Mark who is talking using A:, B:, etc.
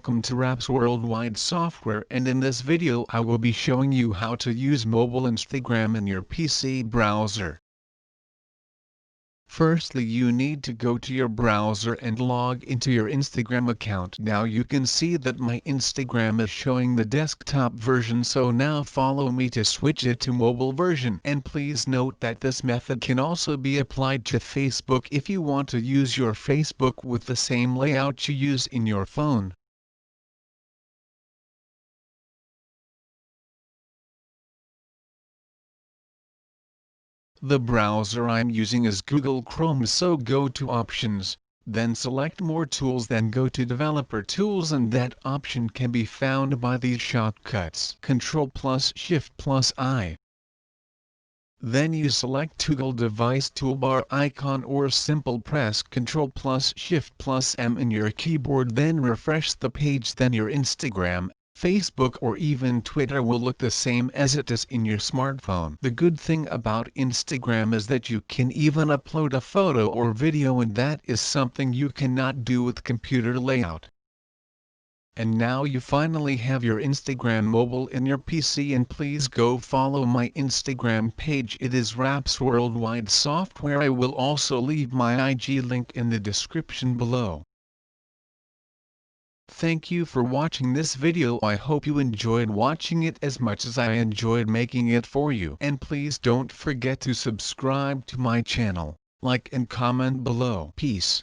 A: welcome to RapzWorldWide software, and in this video I will be showing you how to use mobile Instagram in your PC browser. Firstly, you need to go to your browser and log into your Instagram account. Now you can see that my Instagram is showing the desktop version, so now follow me to switch it to mobile version. And please note that this method can also be applied to Facebook if you want to use your Facebook with the same layout you use in your phone. The browser I'm using is Google Chrome, so go to Options, then select More Tools, then go to Developer Tools, and that option can be found by these shortcuts: Ctrl+Shift+I. Then you select Toggle Device Toolbar icon, or simple press Ctrl+Shift+M in your keyboard, then refresh the page. Then your Instagram, Facebook, or even Twitter will look the same as it is in your smartphone. The good thing about Instagram is that you can even upload a photo or video, and that is something you cannot do with computer layout. And now you finally have your Instagram mobile in your PC, and please go follow my Instagram page. It is RapzWorldWide software. I will also leave my IG link in the description below. Thank you for watching this video. I hope you enjoyed watching it as much as I enjoyed making it for you. And please don't forget to subscribe to my channel, like and comment below. Peace.